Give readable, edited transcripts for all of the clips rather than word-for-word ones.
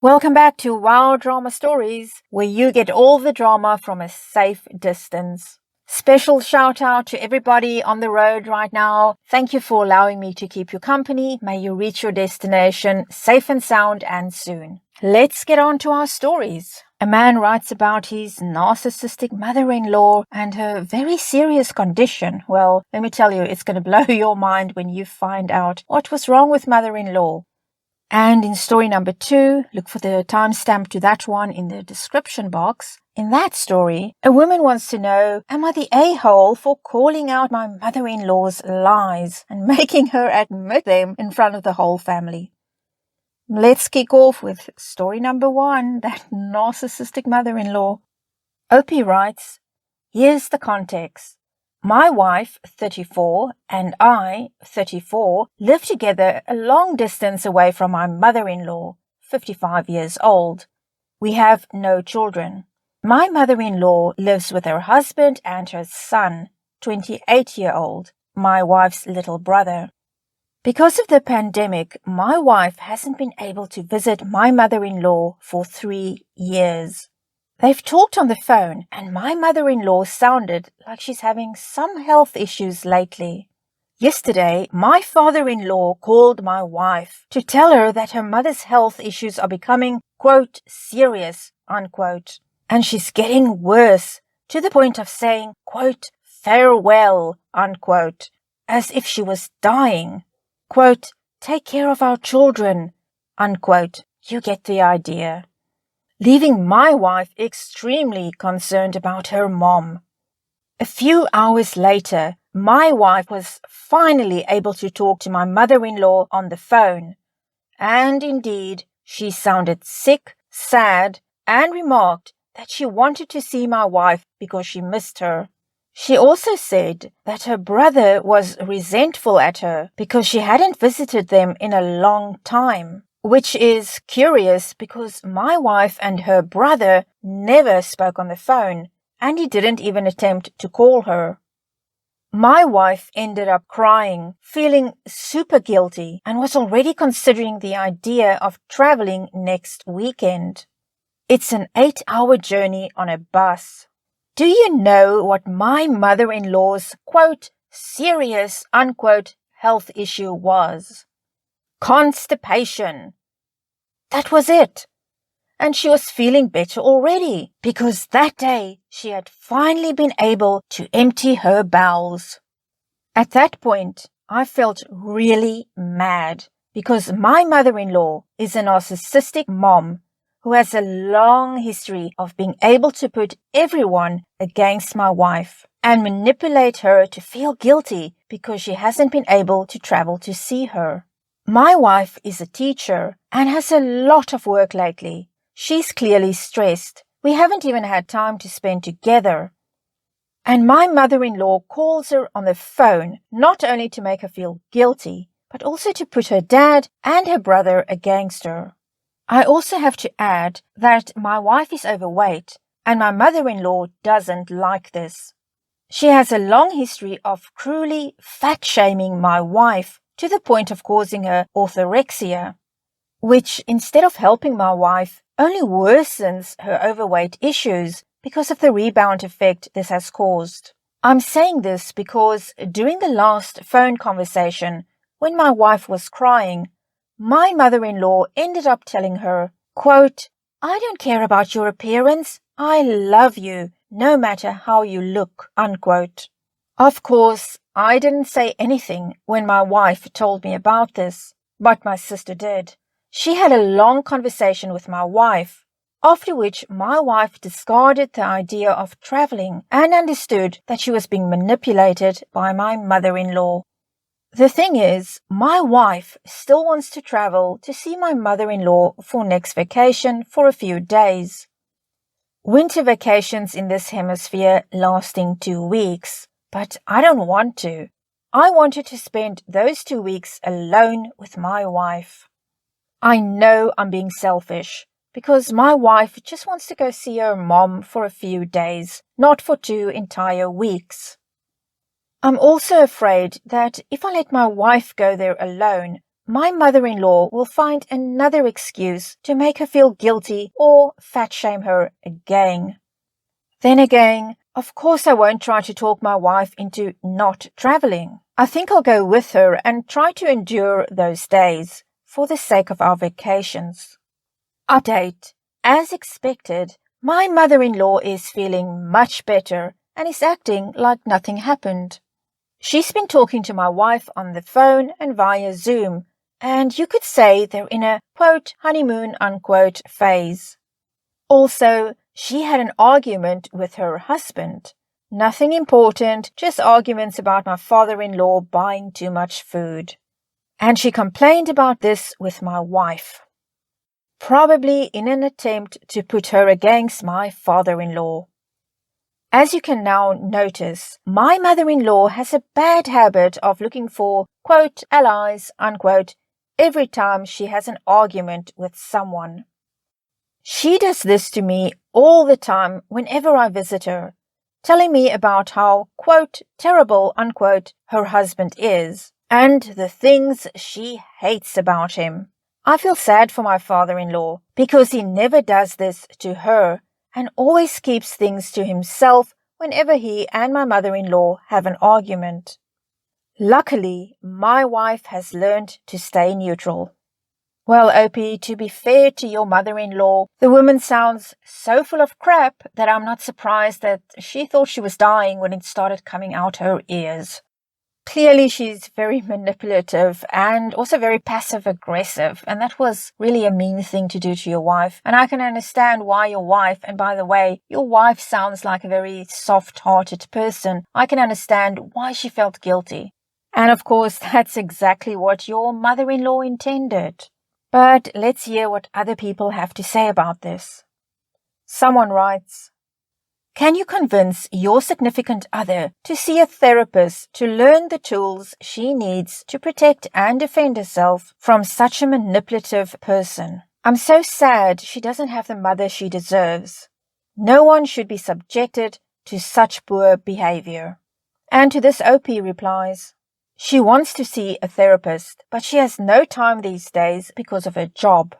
Welcome back to Wow Drama Stories, where you get all the drama from a safe distance. Special shout out to everybody on the road right now. Thank you for allowing me to keep you company. May you reach your destination safe and sound and soon. Let's get on to our stories. A man writes about his narcissistic mother-in-law and her very serious condition. Well, let me tell you, it's going to blow your mind when you find out what was wrong with mother-in-law. And in story number 2, look for the timestamp to that one in the description box. In that story, a woman wants to know, am I the a-hole for calling out my mother-in-law's lies and making her admit them in front of the whole family? Let's kick off with story number 1, that narcissistic mother-in-law. Opie writes, here's the context. My wife, 34, and I, 34, live together a long distance away from my mother-in-law, 55 years old. We have no children. My mother-in-law lives with her husband and her son, 28-year-old, my wife's little brother. Because of the pandemic, my wife hasn't been able to visit my mother-in-law for 3 years. They've talked on the phone, and my mother-in-law sounded like she's having some health issues lately. Yesterday, my father-in-law called my wife to tell her that her mother's health issues are becoming, quote, serious, unquote, and she's getting worse, to the point of saying, quote, farewell, unquote, as if she was dying. Quote, take care of our children, unquote. You get the idea. Leaving my wife extremely concerned about her mom. A few hours later, my wife was finally able to talk to my mother-in-law on the phone. And indeed, she sounded sick, sad, and remarked that she wanted to see my wife because she missed her. She also said that her brother was resentful at her because she hadn't visited them in a long time. Which is curious because my wife and her brother never spoke on the phone, and he didn't even attempt to call her. My wife ended up crying, feeling super guilty, and was already considering the idea of traveling next weekend. It's an 8-hour journey on a bus. Do you know what my mother-in-law's, quote, serious, unquote, health issue was? Constipation. That was it. And she was feeling better already because that day she had finally been able to empty her bowels. At that point, I felt really mad because my mother-in-law is a narcissistic mom who has a long history of being able to put everyone against my wife and manipulate her to feel guilty because she hasn't been able to travel to see her. My wife is a teacher and has a lot of work lately. She's clearly stressed. We haven't even had time to spend together. And my mother-in-law calls her on the phone not only to make her feel guilty, but also to put her dad and her brother against her. I also have to add that my wife is overweight and my mother-in-law doesn't like this. She has a long history of cruelly fat-shaming my wife to the point of causing her orthorexia, which instead of helping my wife only worsens her overweight issues because of the rebound effect this has caused. I'm saying this because during the last phone conversation, when my wife was crying, my mother-in-law ended up telling her, quote, I don't care about your appearance. I love you, no matter how you look, unquote. Of course, I didn't say anything when my wife told me about this, but my sister did. She had a long conversation with my wife, after which my wife discarded the idea of traveling and understood that she was being manipulated by my mother-in-law. The thing is, my wife still wants to travel to see my mother-in-law for next vacation for a few days. Winter vacations in this hemisphere lasting 2 weeks, but I don't want to. I wanted to spend those 2 weeks alone with my wife. I know I'm being selfish because my wife just wants to go see her mom for a few days, not for 2 entire weeks. I'm also afraid that if I let my wife go there alone, my mother-in-law will find another excuse to make her feel guilty or fat-shame her again. Then again, of course I won't try to talk my wife into not traveling. I think I'll go with her and try to endure those days for the sake of our vacations. Update. As expected, my mother-in-law is feeling much better and is acting like nothing happened. She's been talking to my wife on the phone and via Zoom, and you could say they're in a, quote, honeymoon, unquote, phase. Also, she had an argument with her husband. Nothing important, just arguments about my father-in-law buying too much food. And she complained about this with my wife, probably in an attempt to put her against my father-in-law. As you can now notice, my mother-in-law has a bad habit of looking for, quote, allies, unquote, every time she has an argument with someone. She does this to me all the time whenever I visit her, telling me about how, quote, terrible, unquote, her husband is, and the things she hates about him. I feel sad for my father-in-law because he never does this to her and always keeps things to himself whenever he and my mother-in-law have an argument. Luckily, my wife has learned to stay neutral. Well, Opie, to be fair to your mother-in-law, the woman sounds so full of crap that I'm not surprised that she thought she was dying when it started coming out her ears. Clearly, she's very manipulative and also very passive-aggressive, and that was really a mean thing to do to your wife. And I can understand why your wife, and by the way, your wife sounds like a very soft-hearted person. I can understand why she felt guilty. And of course, that's exactly what your mother-in-law intended. But let's hear what other people have to say about this. Someone writes, can you convince your significant other to see a therapist to learn the tools she needs to protect and defend herself from such a manipulative person? I'm so sad she doesn't have the mother she deserves. No one should be subjected to such poor behavior. And to this OP replies, she wants to see a therapist, but she has no time these days because of her job.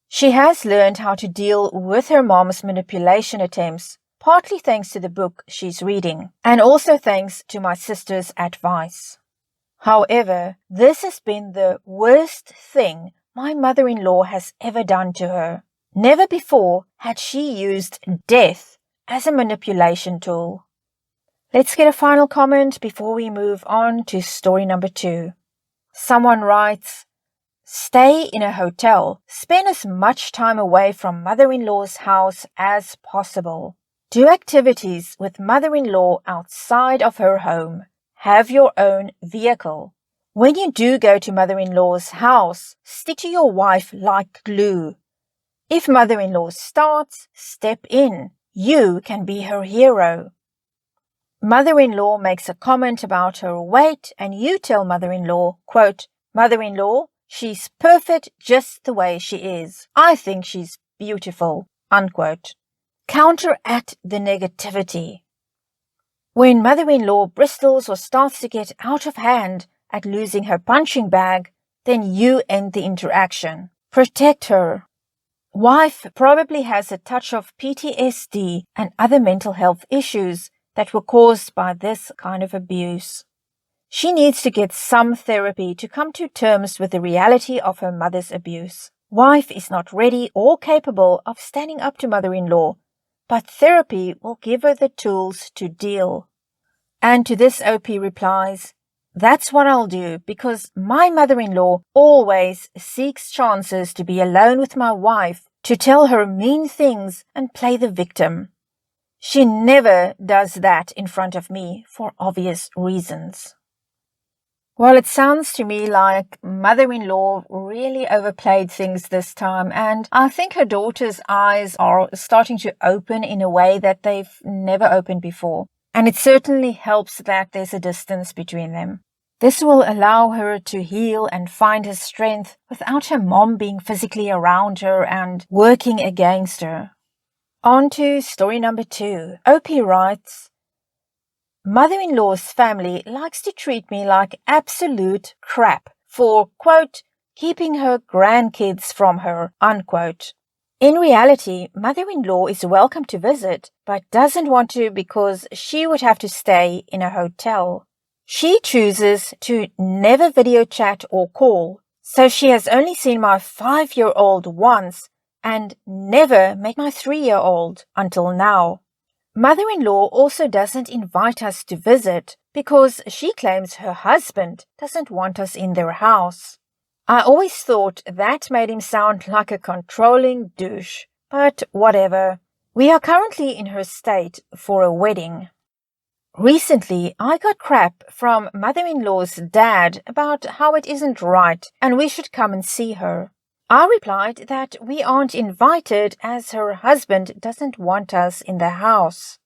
She has learned how to deal with her mom's manipulation attempts, partly thanks to the book she's reading, and also thanks to my sister's advice. However, this has been the worst thing my mother-in-law has ever done to her. Never before had she used death as a manipulation tool. Let's get a final comment before we move on to story number 2. Someone writes, stay in a hotel. Spend as much time away from mother-in-law's house as possible. Do activities with mother-in-law outside of her home. Have your own vehicle. When you do go to mother-in-law's house, stick to your wife like glue. If mother-in-law starts, step in. You can be her hero. Mother-in-law makes a comment about her weight and you tell mother-in-law, quote, mother-in-law, she's perfect just the way she is. I think she's beautiful, unquote. Counteract the negativity. When mother-in-law bristles or starts to get out of hand at losing her punching bag, then you end the interaction. Protect her. Wife probably has a touch of PTSD and other mental health issues that were caused by this kind of abuse. She needs to get some therapy to come to terms with the reality of her mother's abuse. Wife is not ready or capable of standing up to mother-in-law, but therapy will give her the tools to deal. And to this OP replies, that's what I'll do because my mother-in-law always seeks chances to be alone with my wife, to tell her mean things and play the victim. She never does that in front of me for obvious reasons. Well, it sounds to me like mother-in-law really overplayed things this time, and I think her daughter's eyes are starting to open in a way that they've never opened before. And it certainly helps that there's a distance between them. This will allow her to heal and find her strength without her mom being physically around her and working against her. On to story number 2. OP writes, mother-in-law's family likes to treat me like absolute crap for, quote, keeping her grandkids from her, unquote. In reality, mother-in-law is welcome to visit, but doesn't want to because she would have to stay in a hotel. She chooses to never video chat or call, so she has only seen my 5-year-old once and never met my 3-year-old until now. Mother-in-law also doesn't invite us to visit because she claims her husband doesn't want us in their house. I always thought that made him sound like a controlling douche, but whatever. We are currently in her state for a wedding. Recently, I got crap from mother-in-law's dad about how it isn't right and we should come and see her. I replied that we aren't invited as her husband doesn't want us in the house.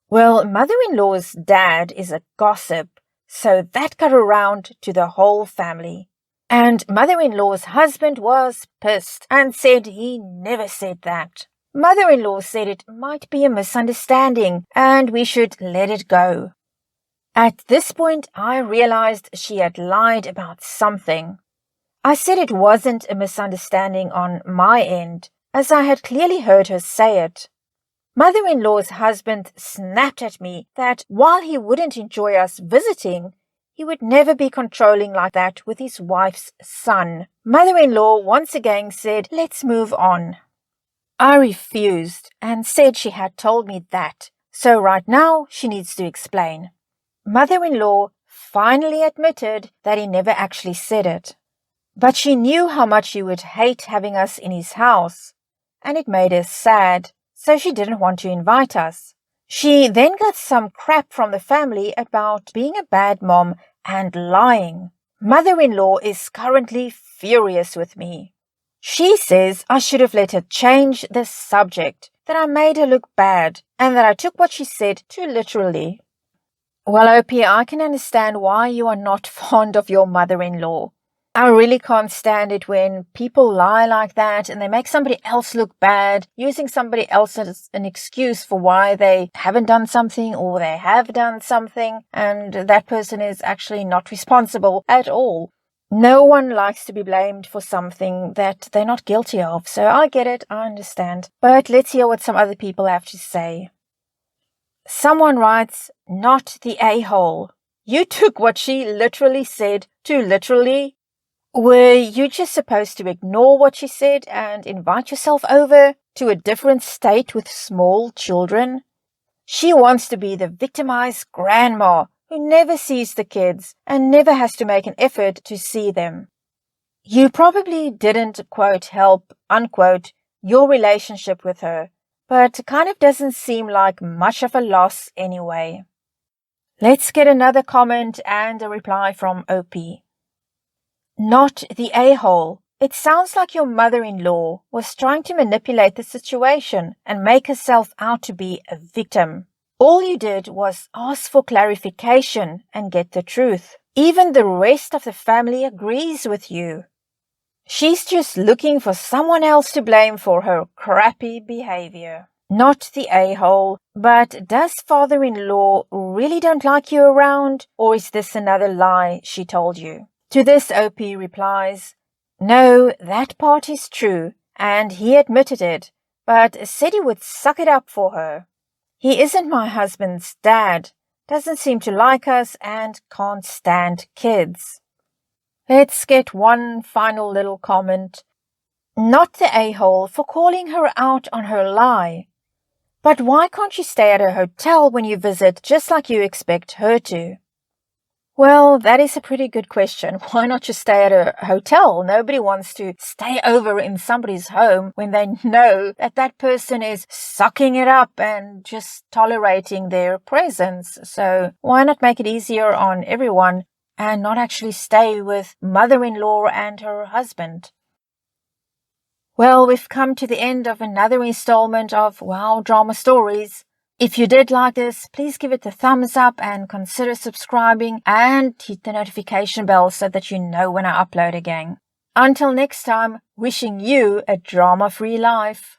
Well, mother-in-law's dad is a gossip, so that got around to the whole family. And mother-in-law's husband was pissed and said he never said that. Mother-in-law said it might be a misunderstanding and we should let it go. At this point, I realized she had lied about something. I said it wasn't a misunderstanding on my end, as I had clearly heard her say it. Mother-in-law's husband snapped at me that while he wouldn't enjoy us visiting, he would never be controlling like that with his wife's son. Mother-in-law once again said, let's move on. I refused and said she had told me that, so right now she needs to explain. Mother-in-law finally admitted that he never actually said it. But she knew how much he would hate having us in his house, and it made her sad, so she didn't want to invite us. She then got some crap from the family about being a bad mom and lying. Mother-in-law is currently furious with me. She says I should have let her change the subject, that I made her look bad, and that I took what she said too literally. Well, OP, I can understand why you are not fond of your mother-in-law. I really can't stand it when people lie like that and they make somebody else look bad, using somebody else as an excuse for why they haven't done something or they have done something, and that person is actually not responsible at all. No one likes to be blamed for something that they're not guilty of, so I get it, I understand. But let's hear what some other people have to say. Someone writes, not the a-hole. You took what she literally said to literally. Were you just supposed to ignore what she said and invite yourself over to a different state with small children? She wants to be the victimized grandma who never sees the kids and never has to make an effort to see them. You probably didn't, quote, help, unquote, your relationship with her, but kind of doesn't seem like much of a loss anyway. Let's get another comment and a reply from OP. Not the a-hole. It sounds like your mother-in-law was trying to manipulate the situation and make herself out to be a victim. All you did was ask for clarification and get the truth. Even the rest of the family agrees with you. She's just looking for someone else to blame for her crappy behavior. Not the a-hole, but does father-in-law really don't like you around, or is this another lie she told you? To this, OP replies, no, that part is true, and he admitted it, but said he would suck it up for her. He isn't my husband's dad, doesn't seem to like us, and can't stand kids. Let's get one final little comment. Not the a-hole for calling her out on her lie. But why can't you stay at a hotel when you visit just like you expect her to? Well, that is a pretty good question. Why not just stay at a hotel? Nobody wants to stay over in somebody's home when they know that that person is sucking it up and just tolerating their presence. So why not make it easier on everyone and not actually stay with mother-in-law and her husband? Well, we've come to the end of another installment of Wow Drama Stories. If you did like this, please give it a thumbs up and consider subscribing and hit the notification bell so that you know when I upload again. Until next time, wishing you a drama-free life.